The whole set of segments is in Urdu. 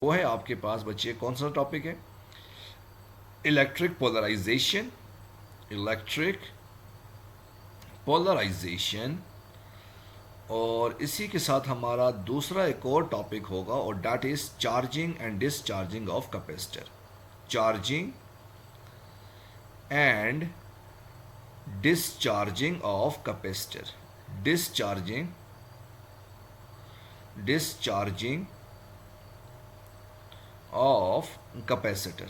وہ ہے آپ کے پاس بچے کون سا ٹاپک ہے؟ Electric polarization. Electric polarization. اور اسی کے ساتھ ہمارا دوسرا ایک اور ٹاپک ہوگا اور that is charging and discharging of capacitor. Charging and discharging of capacitor. Discharging discharging of capacitor.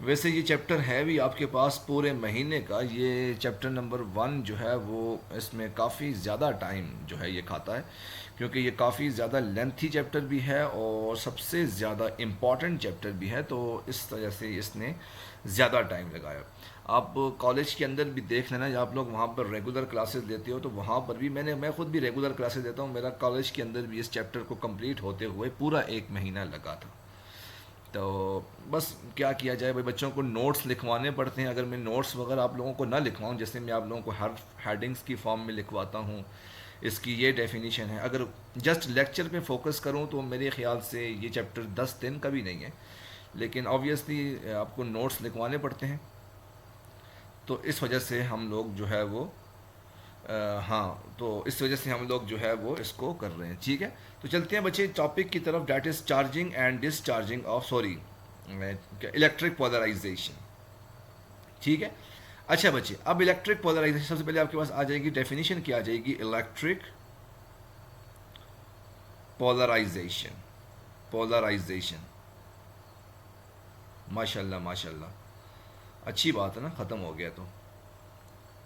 ویسے یہ چیپٹر ہے بھی آپ کے پاس پورے مہینے کا. یہ چیپٹر نمبر 1 جو ہے وہ اس میں کافی زیادہ ٹائم جو ہے یہ کھاتا ہے، کیونکہ یہ کافی زیادہ لینتھی چیپٹر بھی ہے اور سب سے زیادہ امپورٹنٹ چیپٹر بھی ہے، تو اس طرح سے اس نے زیادہ ٹائم لگایا. آپ کالج کے اندر بھی دیکھ لینا، یا آپ لوگ وہاں پر ریگولر کلاسز لیتے ہو تو وہاں پر بھی میں خود بھی ریگولر کلاسز دیتا ہوں. میرا کالج کے اندر بھی اس چیپٹر کو کمپلیٹ ہوتے ہوئے پورا 1 مہینہ لگا تھا. تو بس کیا جائے بھائی، بچوں کو نوٹس لکھوانے پڑتے ہیں. اگر میں نوٹس وغیرہ آپ لوگوں کو نہ لکھواؤں، جیسے میں آپ لوگوں کو ہر ہیڈنگس کی فارم میں لکھواتا ہوں، اس کی یہ ڈیفینیشن ہے، اگر جسٹ لیکچر پہ فوکس کروں تو میرے خیال سے یہ چیپٹر 10 دن کا بھی نہیں ہے. لیکن آبویسلی آپ کو نوٹس لکھوانے پڑتے ہیں، تو اس وجہ سے ہم لوگ جو ہے وہ ہاں، تو اس وجہ سے ہم لوگ جو ہے وہ اس کو کر رہے ہیں. ٹھیک ہے، تو چلتے ہیں بچے ٹاپک کی طرف، that is charging and discharging of electric polarization. ٹھیک ہے. اچھا بچے، اب الیکٹرک پولرائزیشن سب سے پہلے آپ کے پاس آ جائے گی ڈیفینیشن. کیا آ جائے گی؟ Electric polarization. پولرائزیشن. ماشاء اللہ ماشاء اللہ، اچھی بات ہے نا، ختم ہو گیا تو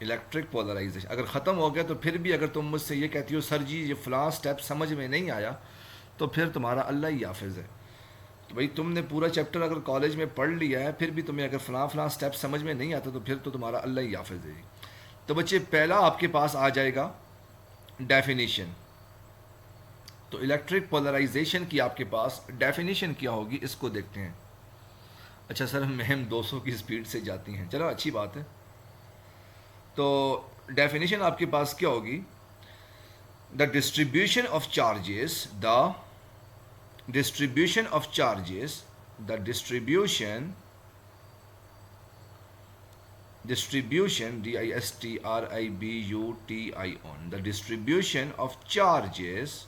الیکٹرک پولرائزیشن اگر ختم ہو گیا تو پھر بھی اگر تم مجھ سے یہ کہتی ہو سر جی یہ فلاں اسٹیپ سمجھ میں نہیں آیا، تو پھر تمہارا اللہ ہی حافظ ہے. تو بھائی تم نے پورا چیپٹر اگر کالج میں پڑھ لیا ہے، پھر بھی تمہیں اگر فلاں فلاں اسٹیپ سمجھ میں نہیں آتا تو پھر تو تمہارا اللہ ہی حافظ ہے. تو بچے پہلا آپ کے پاس آ جائے گا ڈیفینیشن. تو الیکٹرک پولرائزیشن کی آپ کے پاس ڈیفینیشن کیا ہوگی، اس کو دیکھتے ہیں. اچھا سر، مہم 200 کی اسپیڈ سے جاتی ہیں، چلو اچھی بات ہے. تو ڈیفینیشن آپ کے پاس کیا ہوگی؟ دا distribution of charges. The distribution of charges. The distribution distribution. The distribution of charges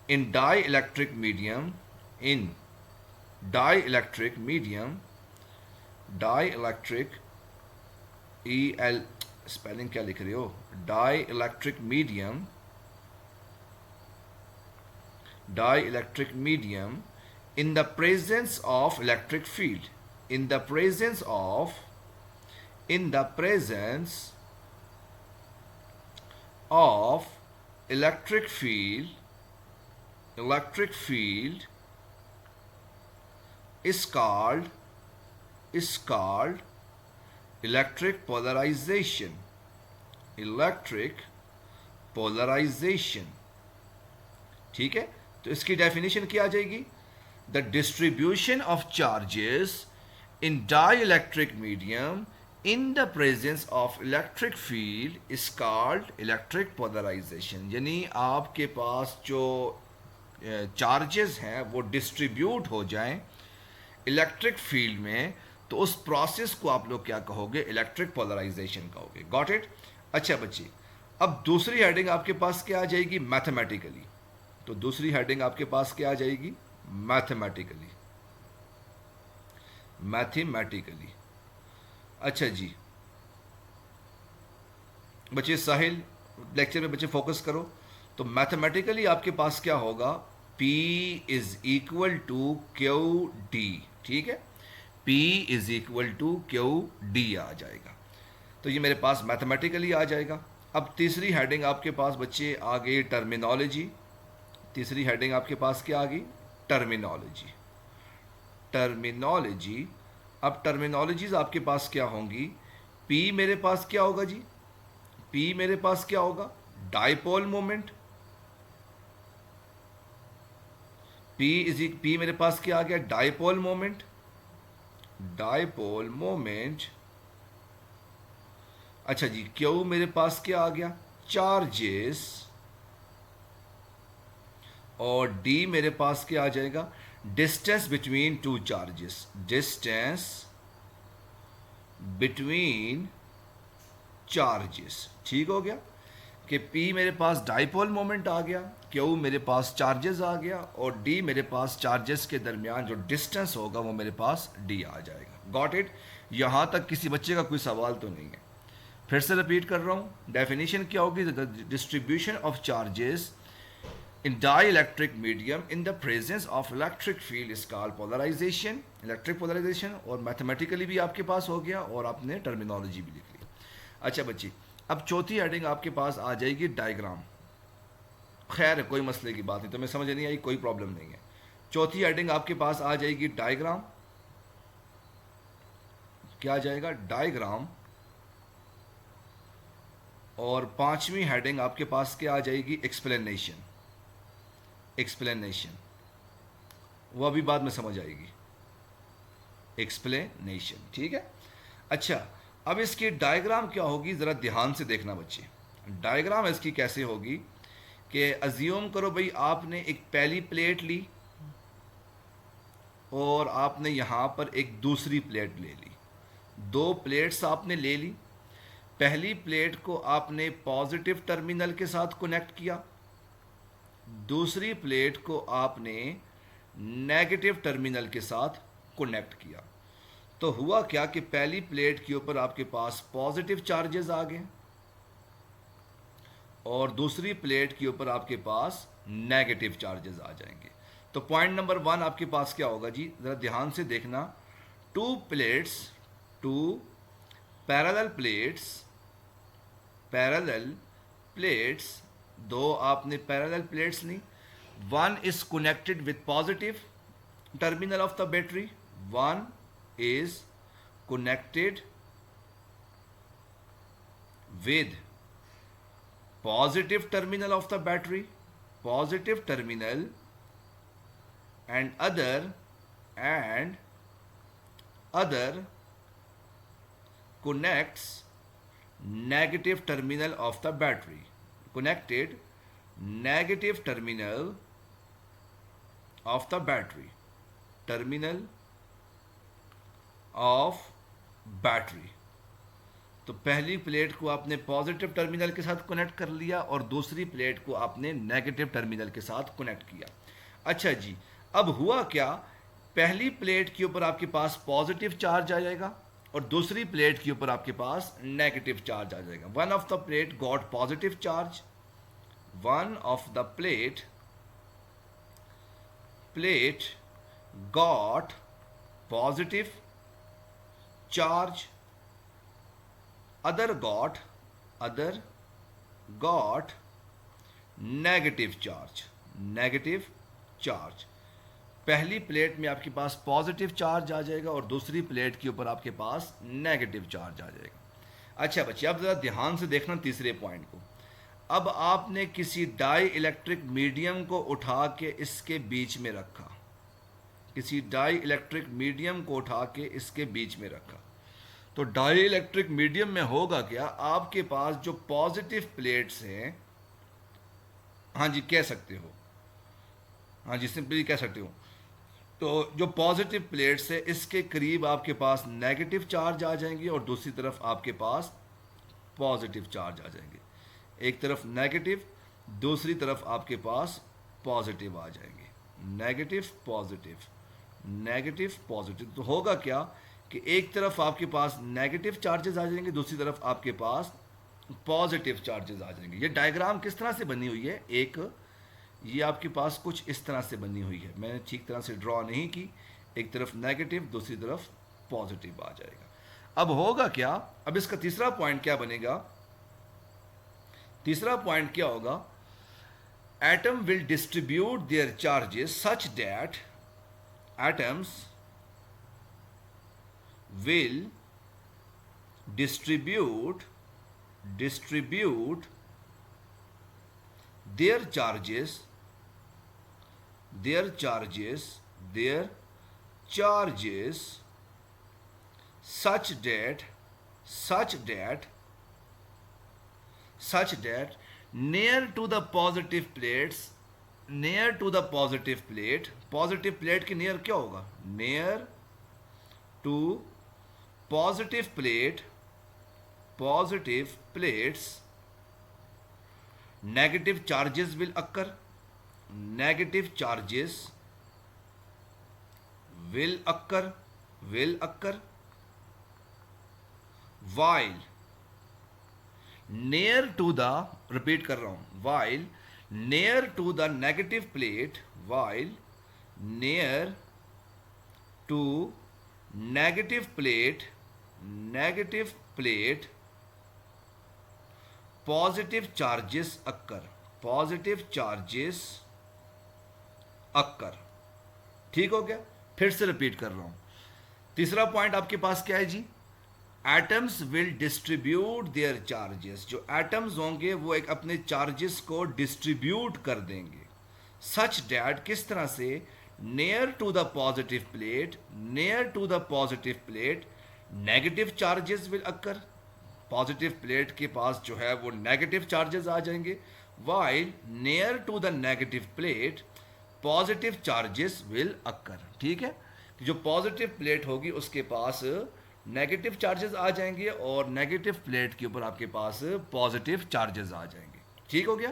in dielectric medium. In dielectric medium. Dielectric el spelling کیا لکھ رہے ہو؟ ڈائی medium. Dielectric medium in the presence of electric field. In the presence of electric field. Electric field is called electric polarization. Electric polarization. ٹھیک ہے، تو اس کی ڈیفینیشن کیا آ جائے گی؟ The distribution of charges in dielectric medium in the presence of electric field is called electric polarization. یعنی آپ کے پاس جو چارجز ہیں وہ ڈسٹریبیوٹ ہو جائیں الیکٹرک فیلڈ میں، تو اس پروسیس کو آپ لوگ کیا کہو گے؟ الیکٹرک پولرائزیشن کہو گے. Got it? اچھا بچے، اب دوسری ہیڈنگ آپ کے پاس کیا آ جائے گی؟ میتھمیٹیکلی. تو دوسری ہیڈنگ آپ کے پاس کیا آ جائے گی؟ میتھمیٹیکلی. میتھمیٹیکلی. اچھا جی بچے، ساحل لیکچر میں بچے فوکس کرو. تو میتھمیٹیکلی آپ کے پاس کیا ہوگا؟ P is equal to Q D. ٹھیک ہے، P is equal to Q D آ جائے گا. تو یہ میرے پاس میتھمیٹیکلی آ جائے گا. اب تیسری ہیڈنگ آپ کے پاس بچے آ گئی ٹرمینالوجی. تیسری ہیڈنگ آپ کے پاس کیا آ گئی؟ ٹرمینالوجی. ٹرمینالوجی. اب ٹرمینالوجیز آپ کے پاس کیا ہوں گی؟ پی میرے پاس کیا ہوگا جی؟ پی میرے پاس کیا ہوگا؟ ڈائیپول مومنٹ. پی میرے پاس کیا آ گیا؟ ڈائیپول مومنٹ. ڈائیپول مومنٹ. اچھا جی، کیو میرے پاس کیا آ گیا؟ چارجز اور ڈی میرے پاس کیا آ جائے گا؟ Distance between two charges, distance between charges. ٹھیک ہو گیا کہ پی میرے پاس ڈائیپول مومنٹ آ گیا، کیو میرے پاس چارجز آ گیا، اور ڈی میرے پاس چارجز کے درمیان جو ڈسٹینس ہوگا وہ میرے پاس ڈی آ جائے گا. Got it? یہاں تک کسی بچے کا کوئی سوال تو نہیں ہے؟ پھر سے رپیٹ کر رہا ہوں، ڈیفینیشن کیا ہوگی؟ Distribution of charges in dielectric medium in the presence of electric field is called polarization. electric polarization. اور میتھمیٹیکلی بھی آپ کے پاس ہو گیا اور آپ نے ٹرمینالوجی بھی لکھ لی. اچھا بچی، اب چوتھی ہیڈنگ آپ کے پاس آ جائے گی ڈائیگرام. خیر کوئی مسئلے کی بات نہیں، تو میں سمجھ نہیں آئی، کوئی پرابلم نہیں ہے. چوتھی ہیڈنگ آپ کے پاس آ جائے گی ڈائیگرام. کیا آ جائے گا؟ ڈائیگرام. اور پانچویں ہیڈنگ آپ کے پاس کیا آ جائے گی؟ ایکسپلینیشن. ایکسپلینیشن وہ ابھی بعد میں سمجھ آئے گی. ایکسپلینیشن. ٹھیک ہے. اچھا اب اس کی ڈائیگرام کیا ہوگی ذرا دھیان سے دیکھنا بچے. ڈائیگرام اس کی کیسے ہوگی کہ ازیوم کرو بھائی آپ نے ایک پہلی پلیٹ لی اور آپ نے یہاں پر ایک دوسری پلیٹ لے لی. دو پلیٹس آپ نے لے لی. پہلی پلیٹ کو آپ نے پازیٹو ٹرمینل کے ساتھ کنیکٹ کیا، دوسری پلیٹ کو آپ نے نیگیٹو ٹرمینل کے ساتھ کنیکٹ کیا. تو ہوا کیا کہ پہلی پلیٹ کے اوپر آپ کے پاس پازیٹو چارجز آ گئے اور دوسری پلیٹ کے اوپر آپ کے پاس نیگیٹو چارجز آ جائیں گے. تو پوائنٹ نمبر 1 آپ کے پاس کیا ہوگا جی؟ ذرا دھیان سے دیکھنا. Two plates, two parallel plates, parallel plates, دو آپ نے پیرالل پلیٹس لی. One is connected with positive terminal of the battery, one is connected with positive terminal of the battery, positive terminal, and other connects negative terminal of the battery, connected negative terminal of the battery, terminal of battery. تو پہلی پلیٹ کو آپ نے پازیٹو ٹرمینل کے ساتھ کنیکٹ کر لیا اور دوسری پلیٹ کو آپ نے نیگیٹو ٹرمینل کے ساتھ کنیکٹ کیا. اچھا جی اب ہوا کیا؟ پہلی پلیٹ کے اوپر آپ کے پاس پازیٹو چارج آ جائے گا اور دوسری پلیٹ کے اوپر آپ کے پاس نیگیٹو چارج آ جائے گا. One of the plate got positive charge, one of the plate got positive charge, other got negative charge. پہلی پلیٹ میں آپ کے پاس پازیٹو چارج آ جائے گا اور دوسری پلیٹ کے اوپر آپ کے پاس نیگیٹو چارج آ جائے گا. اچھا بچے اب ذرا دھیان سے دیکھنا تیسرے پوائنٹ کو. اب آپ نے کسی ڈائی الیکٹرک میڈیم کو اٹھا کے اس کے بیچ میں رکھا، کسی ڈائی الیکٹرک میڈیم کو اٹھا کے اس کے بیچ میں رکھا. تو ڈائی الیکٹرک میڈیم میں ہوگا کیا؟ آپ کے پاس جو پازیٹو پلیٹس ہیں، ہاں جی کہہ سکتے ہو، ہاں جی سمپلی کہہ سکتے ہو. تو جو پازیٹو پلیٹس ہے اس کے قریب آپ کے پاس نیگیٹو چارج آ جائیں گے اور دوسری طرف آپ کے پاس پازیٹو چارج آ جائیں گے. ایک طرف نیگیٹو، دوسری طرف آپ کے پاس پازیٹو آ جائیں گے. Negative positive, negative positive. تو ہوگا کیا کہ ایک طرف آپ کے پاس نیگیٹو چارجز آ جائیں گے، دوسری طرف آپ کے پاس پازیٹو چارجز آ جائیں گے. یہ ڈائیگرام کس طرح سے بنی ہوئی ہے؟ ایک یہ آپ کے پاس کچھ اس طرح سے بنی ہوئی ہے، میں نے ٹھیک طرح سے ڈرا نہیں کی. ایک طرف نیگیٹو، دوسری طرف پازیٹو آ جائے گا. اب ہوگا کیا؟ اب اس کا تیسرا پوائنٹ کیا بنے گا؟ تیسرا پوائنٹ کیا ہوگا؟ Atom will distribute their charges such that atoms will distribute their charges such that near to the positive plates near to the positive plate. Positive plate کے نیئر کیا ہوگا؟ Near to positive plate, positive plates negative charges will occur, negative charges will occur, will occur while near to the, repeat کر رہا ہوں, while near to the negative plate, while near to negative plate, negative plate positive charges occur, positive charges occur. ٹھیک ہو گیا؟ پھر سے ریپیٹ کر رہا ہوں. تیسرا پوائنٹ آپ کے پاس کیا ہے جی؟ Atoms will distribute their charges. جو ایٹمز ہوں گے وہ ایک اپنے چارجز کو ڈسٹریبیوٹ کر دیں گے. سچ ڈیٹ, کس طرح سے؟ Near to the positive plate, near to the positive plate negative charges will occur. Positive plate کے پاس جو ہے وہ نیگیٹو چارجز آ جائیں گے. While near to the negative plate positive charges will occur. ٹھیک ہے؟ جو پازیٹیو پلیٹ ہوگی اس کے پاس نیگیٹو چارجز آ جائیں گے اور نیگیٹو پلیٹ کے اوپر آپ کے پاس پازیٹیو چارجز آ جائیں گے. ٹھیک ہو گیا؟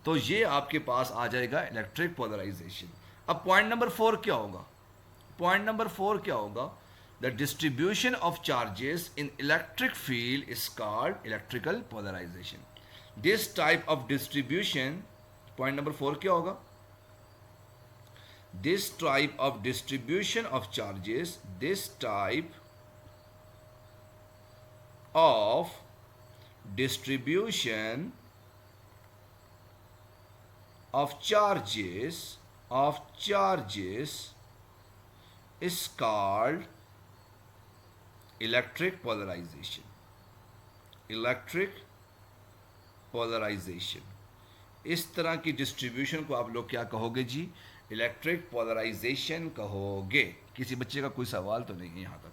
تو یہ آپ کے پاس آ جائے گا الیکٹرک پولرائزیشن. اب پوائنٹ نمبر 4 کیا ہوگا؟ پوائنٹ نمبر 4 کیا ہوگا؟ The distribution of charges in electric field is called electrical polarization. This type of distribution, point نمبر 4 کیا ہوگا؟ This type of distribution of charges, this type of distribution of charges is called electric polarization. Electric polarization. اس طرح کی ڈسٹریبیوشن کو آپ لوگ کیا کہو گے جی؟ الیکٹرک پولرائزیشن کہو گے. کسی بچے کا کوئی سوال تو نہیں ہے یہاں تک؟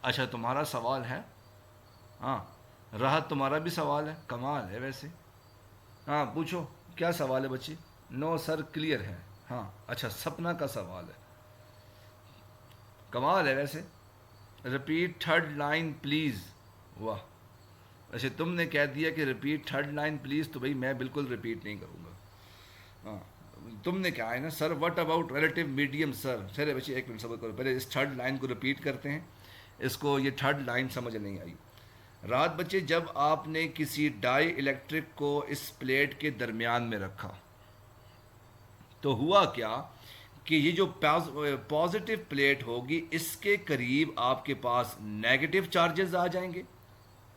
اچھا تمہارا سوال ہے؟ ہاں راحت تمہارا بھی سوال ہے؟ کمال ہے ویسے. ہاں پوچھو کیا سوال ہے بچے؟ نو سر کلیئر ہے. ہاں اچھا سپنا کا سوال ہے. کمال ہے ویسے. Repeat third line please. واہ. اچھا تم نے کہہ دیا کہ ریپیٹ تھرڈ لائن پلیز, تو بھائی میں بالکل ریپیٹ نہیں کروں گا. ہاں تم نے کہا ہے نا sir what about relative medium. Sir چلے بچے ایک منٹ صبر کرو, پہلے اس تھرڈ لائن کو ریپیٹ کرتے ہیں. اس کو یہ تھرڈ لائن سمجھ نہیں آئی. رات بچے جب آپ نے کسی ڈائی الیکٹرک کو اس پلیٹ کے درمیان میں رکھا تو ہوا کیا کہ یہ جو پازیٹیو پلیٹ ہوگی اس کے قریب آپ کے پاس نیگیٹو چارجز آ جائیں گے.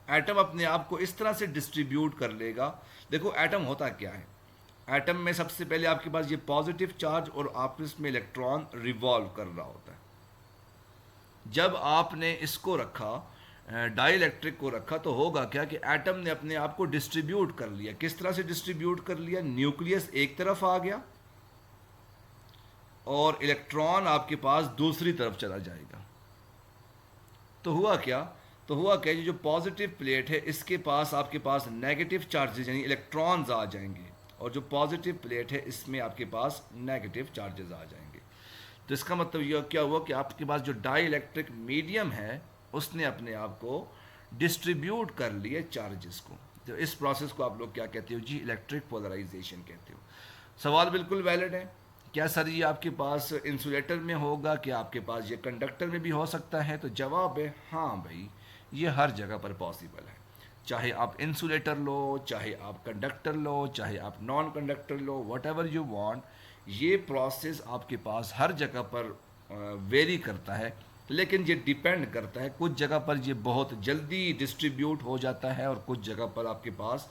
ایٹم اپنے آپ کو اس طرح سے ڈسٹریبیوٹ کر لے گا. دیکھو ایٹم ہوتا کیا ہے؟ ایٹم میں سب سے پہلے آپ کے پاس یہ پازیٹیو چارج اور آپس میں الیکٹران ریوالو کر رہا ہوتا ہے. جب آپ نے اس کو رکھا, ڈائی الیکٹرک کو رکھا, تو ہوگا کیا کہ ایٹم نے اپنے آپ کو ڈسٹریبیوٹ کر لیا. کس طرح سے ڈسٹریبیوٹ کر لیا؟ نیوکلیس ایک طرف آ گیا اور الیکٹران آپ کے پاس دوسری طرف چلا جائے گا. تو ہوا کیا؟ تو ہوا کہ جو پازیٹیو پلیٹ ہے اس کے پاس آپ کے پاس نیگیٹو چارجز یعنی الیکٹرانز آ جائیں گے, اور جو پازیٹیو پلیٹ ہے اس میں آپ کے پاس نیگیٹو چارجز آ جائیں گے. تو اس کا مطلب یہ کیا ہوا کہ آپ کے پاس جو ڈائی الیکٹرک میڈیم ہے اس نے اپنے آپ کو ڈسٹریبیوٹ کر لیا چارجز کو. تو اس پروسیس کو آپ لوگ کیا کہتے ہو جی؟ الیکٹرک پولرائزیشن کہتے ہو. سوال بالکل ویلڈ ہے. کیا سر یہ آپ کے پاس انسولیٹر میں ہوگا کہ آپ کے پاس یہ کنڈکٹر میں بھی ہو سکتا ہے؟ تو جواب ہے ہاں بھائی, یہ ہر جگہ پر پاسبل ہے. چاہے آپ انسولیٹر لو, چاہے آپ کنڈکٹر لو, چاہے آپ نان کنڈکٹر لو, واٹ ایور یو وانٹ, یہ پروسیس آپ کے پاس ہر جگہ پر ویری کرتا ہے. لیکن یہ ڈیپینڈ کرتا ہے, کچھ جگہ پر یہ بہت جلدی ڈسٹریبیوٹ ہو جاتا ہے اور کچھ جگہ پر آپ کے پاس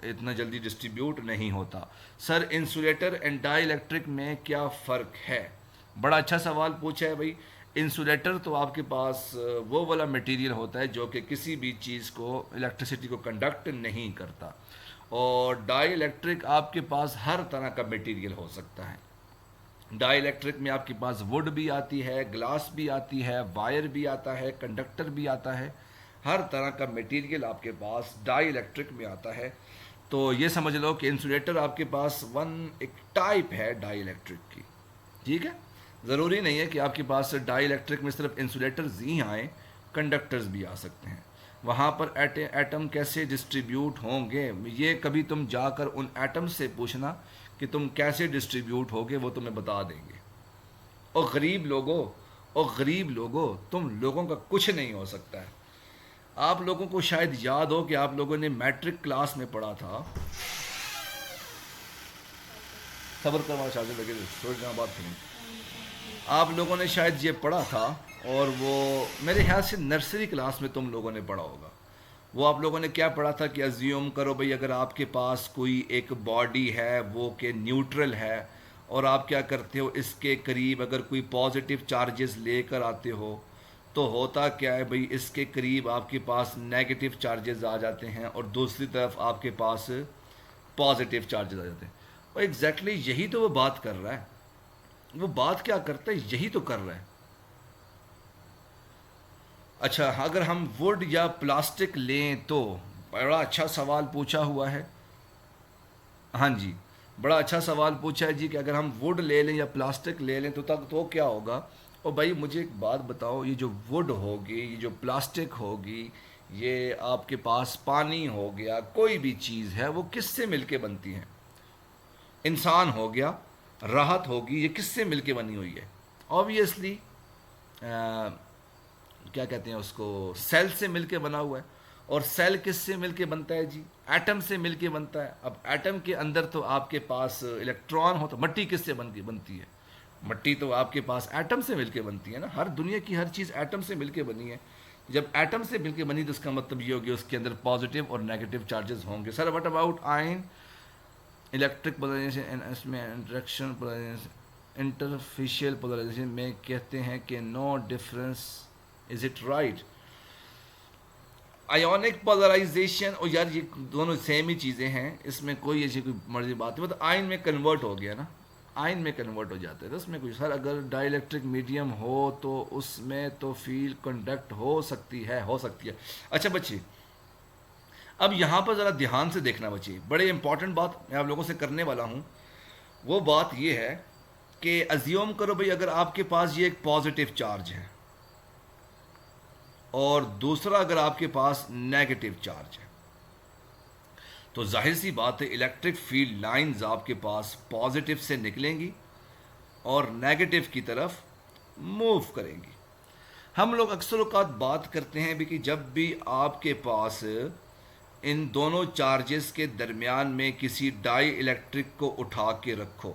اتنا جلدی ڈسٹریبیوٹ نہیں ہوتا. سر انسولیٹر اینڈ ڈائی الیکٹرک میں کیا فرق ہے؟ بڑا اچھا سوال پوچھا ہے بھائی. انسولیٹر تو آپ کے پاس وہ والا مٹیریل ہوتا ہے جو کہ کسی بھی چیز کو, الیکٹریسٹی کو کنڈکٹ نہیں کرتا, اور ڈائی الیکٹرک آپ کے پاس ہر طرح کا مٹیریل ہو سکتا ہے. ڈائی الیکٹرک میں آپ کے پاس ووڈ بھی آتی ہے, گلاس بھی آتی ہے, وائر بھی آتا ہے, کنڈکٹر بھی آتا ہے. ہر طرح کا میٹیریل آپ کے پاس ڈائی الیکٹرک میں آتا ہے. تو یہ سمجھ لو کہ انسولیٹر آپ کے پاس ایک ٹائپ ہے ڈائی الیکٹرک کی. ٹھیک ہے. ضروری نہیں ہے کہ آپ کے پاس ڈائی الیکٹرک میں صرف انسولیٹرز ہی آئیں, کنڈکٹرز بھی آ سکتے ہیں. وہاں پر ایٹم کیسے ڈسٹریبیوٹ ہوں گے, یہ کبھی تم جا کر ان ایٹم سے پوچھنا کہ تم کیسے ڈسٹریبیوٹ ہوگے, وہ تمہیں بتا دیں گے. اور غریب لوگوں تم لوگوں کا کچھ نہیں ہو سکتا ہے. آپ لوگوں کو شاید یاد ہو کہ آپ لوگوں نے میٹرک کلاس میں پڑھا تھا. صبر کرنا چاہتے لگے تھوڑی دیر بات کریں. آپ لوگوں نے شاید یہ پڑھا تھا, اور وہ میرے خیال سے نرسری کلاس میں تم لوگوں نے پڑھا ہوگا. وہ آپ لوگوں نے کیا پڑھا تھا کہ ازیوم کرو بھئی اگر آپ کے پاس کوئی ایک باڈی ہے وہ کہ نیوٹرل ہے, اور آپ کیا کرتے ہو اس کے قریب اگر کوئی پازیٹیو چارجز لے کر آتے ہو تو ہوتا کیا ہے بھئی, اس کے قریب آپ کے پاس نیگیٹو چارجز آ جاتے ہیں اور دوسری طرف آپ کے پاس پازیٹیو چارجز آ جاتے ہیں. اور ایگزیکٹلی یہی تو وہ بات کر رہا ہے. وہ بات کیا کرتا ہے, یہی تو کر رہا ہے. اچھا, اگر ہم ووڈ یا پلاسٹک لیں تو بڑا اچھا سوال پوچھا ہوا ہے. ہاں جی, بڑا اچھا سوال پوچھا ہے جی کہ اگر ہم ووڈ لے لیں یا پلاسٹک لے لیں تو کیا ہوگا. اور بھائی مجھے ایک بات بتاؤ, یہ جو ووڈ ہوگی, یہ جو پلاسٹک ہوگی, یہ آپ کے پاس پانی ہو گیا, کوئی بھی چیز ہے وہ کس سے مل کے بنتی ہے. انسان ہو گیا, راحت ہوگی, یہ کس سے مل کے بنی ہوئی ہے. آبویسلی کیا کہتے ہیں اس کو, سیل سے مل کے بنا ہوا ہے. اور سیل کس سے مل کے بنتا ہے جی, ایٹم سے مل کے بنتا ہے. اب ایٹم کے اندر تو آپ کے پاس الیکٹران ہوتا. مٹی کس سے بنتی ہے, مٹی تو آپ کے پاس ایٹم سے مل کے بنتی ہے نا. ہر دنیا کی ہر چیز ایٹم سے مل کے بنی ہے. جب ایٹم سے مل کے بنی تو اس کا مطلب یہ ہوگی اس کے اندر پازیٹیو اور نیگیٹو چارجز ہوں گے. Sir what about ion, electric polarization, اس میں انٹریکشن پولرائزیشن, انٹرفیشیل پولرائزیشن میں کہتے ہیں کہ no difference, is it right. Ionic polarization, اور یار یہ دونوں سیم ہی چیزیں ہیں, اس میں کوئی ایسی کوئی مرضی بات نہیں. مطلب آئن میں کنورٹ ہو گیا نا, آئن میں کنورٹ ہو جاتا ہے. تو اس میں کوئی, سر اگر ڈائی الیکٹرک میڈیم ہو تو اس میں تو فیلڈ کنڈکٹ ہو سکتی ہے. اچھا بچے, اب یہاں پر ذرا دھیان سے دیکھنا بچے, بڑے امپورٹنٹ بات میں آپ لوگوں سے کرنے والا ہوں. وہ بات یہ ہے کہ ازیوم کرو بھئی اگر آپ کے پاس یہ ایک پازیٹیو چارج ہے اور دوسرا اگر آپ کے پاس نیگیٹو چارج ہے, تو ظاہر سی بات ہے الیکٹرک فیلڈ لائنز آپ کے پاس پازیٹیو سے نکلیں گی اور نیگیٹو کی طرف موو کریں گی. ہم لوگ اکثر اوقات بات کرتے ہیں بھی کہ جب بھی آپ کے پاس ان دونوں چارجز کے درمیان میں کسی ڈائی الیکٹرک کو اٹھا کے رکھو.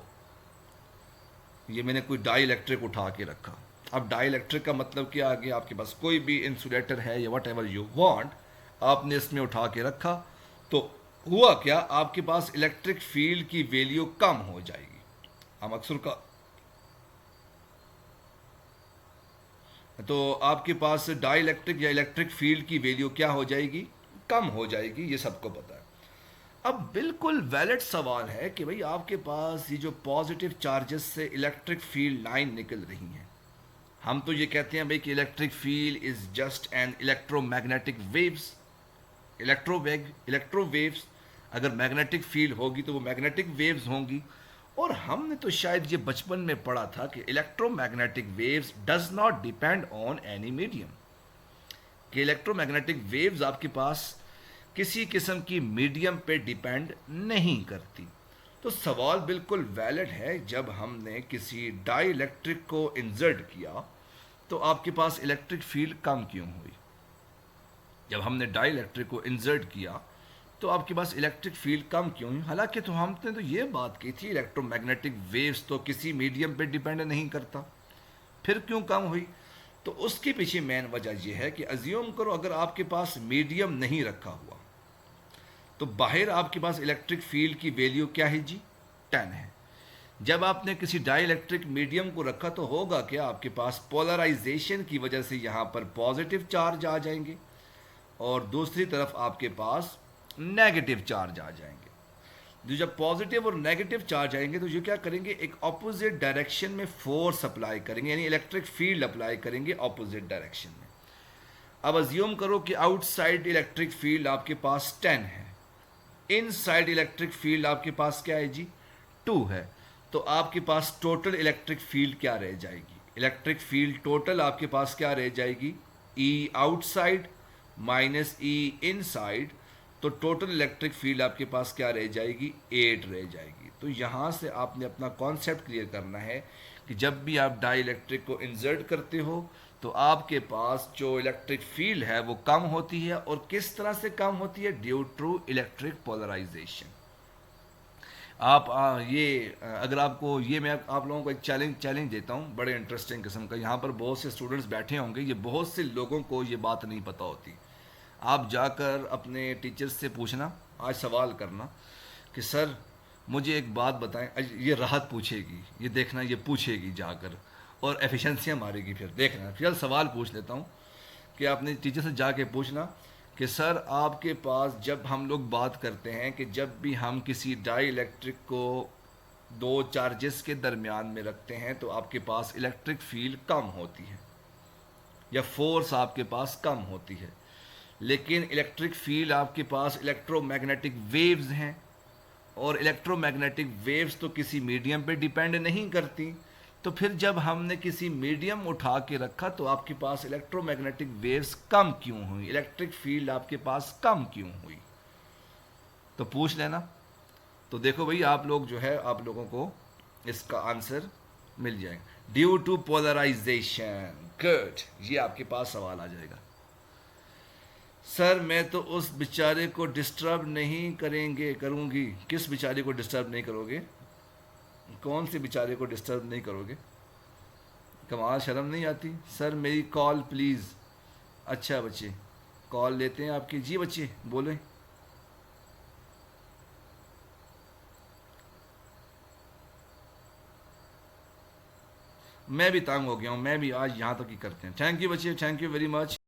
یہ میں نے کوئی ڈائی الیکٹرک اٹھا کے رکھا. اب ڈائی الیکٹرک کا مطلب کیا, آگے آپ کے پاس کوئی بھی انسولیٹر ہے یا وٹ ایور یو وانٹ, آپ نے اس میں اٹھا کے رکھا تو ہوا کیا, آپ کے پاس الیکٹرک فیلڈ کی ویلیو کم ہو جائے گی. ہم اکثر کا تو آپ کے پاس ڈائی الیکٹرک یا الیکٹرک فیلڈ کی ویلیو کیا ہو جائے گی, کم ہو جائے گی. یہ سب کو پتا ہے. اب بالکل ویلڈ سوال ہے کہ بھئی آپ کے پاس یہ جو پازیٹیو چارجز سے الیکٹرک فیلڈ لائن نکل رہی ہیں, ہم تو یہ کہتے ہیں بھئی کہ electric field is just an electromagnetic waves. Electro waves, اگر میگنیٹک فیلڈ ہوگی تو وہ میگنیٹک ویوز ہوں گی. اور ہم نے تو شاید یہ بچپن میں پڑھا تھا کہ electromagnetic waves does not depend on any medium, کہ الیکٹرو میگنیٹک ویوز آپ کے پاس کسی قسم کی میڈیم پہ ڈیپینڈ نہیں کرتی. تو سوال بالکل ویلڈ ہے, جب ہم نے کسی ڈائی الیکٹرک کو انسرٹ کیا تو آپ کے پاس الیکٹرک فیلڈ کم کیوں ہوئی. جب ہم نے ڈائی الیکٹرک کو انسرٹ کیا تو آپ کے پاس الیکٹرک فیلڈ کم کیوں ہوئی. حالانکہ تو ہم نے تو یہ بات کی تھی الیکٹرو میگنیٹک ویوز تو کسی میڈیم پہ ڈیپینڈ نہیں کرتا, پھر کیوں کم ہوئی. تو اس کے پیچھے مین وجہ یہ ہے کہ ازیوم کرو اگر آپ کے پاس میڈیم نہیں رکھا ہوا تو باہر آپ کے پاس الیکٹرک فیلڈ کی ویلیو کیا ہے جی, 10 ہے. جب آپ نے کسی ڈائی الیکٹرک میڈیم کو رکھا تو ہوگا کہ آپ کے پاس پولرائزیشن کی وجہ سے یہاں پر پازیٹیو چارج آ جائیں گے اور دوسری طرف آپ کے پاس نیگیٹو چارج آ جائیں گے. جب پازیٹیو اور نیگیٹو چارج آئیں گے تو یہ کیا کریں گے, ایک اپوزٹ ڈائریکشن میں فورس اپلائی کریں گے, یعنی الیکٹرک فیلڈ اپلائی کریں گے اپوزٹ ڈائریکشن میں. اب ازیوم کرو کہ آؤٹ سائڈ الیکٹرک فیلڈ آپ کے پاس 10 ہے، ان سائڈ الیکٹرک فیلڈ آپ کے پاس کیا ہے جی 2 ہے، تو آپ کے پاس ٹوٹل الیکٹرک فیلڈ کیا رہ جائے گی؟ الیکٹرک فیلڈ ٹوٹل آپ کے پاس کیا رہ جائے گی؟ ای آؤٹ سائڈ مائنس ای ان سائڈ، تو ٹوٹل الیکٹرک فیلڈ آپ کے پاس کیا رہ جائے گی؟ 8 رہ جائے گی۔ تو یہاں سے آپ نے اپنا کانسیپٹ کلیئر کرنا ہے کہ جب بھی آپ ڈائی الیکٹرک کو انسرٹ کرتے ہو تو آپ کے پاس جو الیکٹرک فیلڈ ہے وہ کم ہوتی ہے، اور کس طرح سے کم ہوتی ہے؟ Due to electric polarization. آپ اگر آپ کو یہ میں آپ لوگوں کو ایک چیلنج دیتا ہوں بڑے انٹرسٹنگ قسم کا، یہاں پر بہت سے اسٹوڈنٹس بیٹھے ہوں گے، یہ بہت سے لوگوں کو یہ بات نہیں پتہ ہوتی۔ آپ جا کر اپنے ٹیچر سے پوچھنا، آج سوال کرنا کہ سر مجھے ایک بات بتائیں، یہ راحت پوچھے گی، یہ دیکھنا یہ پوچھے گی جا کر اور ایفیشنسیاں مارے گی، پھر دیکھنا پھر سوال پوچھ لیتا ہوں کہ آپ نے ٹیچر سے جا کے پوچھنا کہ سر آپ کے پاس جب ہم لوگ بات کرتے ہیں کہ جب بھی ہم کسی ڈائی الیکٹرک کو دو چارجز کے درمیان میں رکھتے ہیں تو آپ کے پاس الیکٹرک فیلڈ کم ہوتی ہے یا فورس آپ کے پاس کم ہوتی ہے، لیکن الیکٹرک فیلڈ آپ کے پاس الیکٹرو میگنیٹک ویوز ہیں، اور الیکٹرو میگنیٹک ویوز تو کسی میڈیم پہ ڈیپینڈ نہیں کرتی، تو پھر جب ہم نے کسی میڈیم اٹھا کے رکھا تو آپ کے پاس الیکٹرو میگنیٹک ویوز کم کیوں ہوئی؟ الیکٹرک فیلڈ آپ کے پاس کم کیوں ہوئی؟ تو پوچھ لینا۔ تو دیکھو بھائی آپ لوگ جو ہے آپ لوگوں کو اس کا آنسر مل جائے گا، ڈیو ٹو پولرائزیشن۔ گڈ، یہ آپ کے پاس سوال آ جائے گا۔ سر میں تو اس بیچارے کو ڈسٹرب نہیں کروں گی۔ کس بیچارے کو ڈسٹرب نہیں کرو گے؟ کون سے بیچارے کو ڈسٹرب نہیں کرو گے؟ کمال، شرم نہیں آتی؟ سر میری کال پلیز۔ اچھا بچے، کال لیتے ہیں آپ کی۔ جی بچے بولیں۔ میں بھی تنگ ہو گیا ہوں، میں بھی آج یہاں تک ہی کرتے ہیں۔ تھینک یو بچے، تھینک یو ویری مچ۔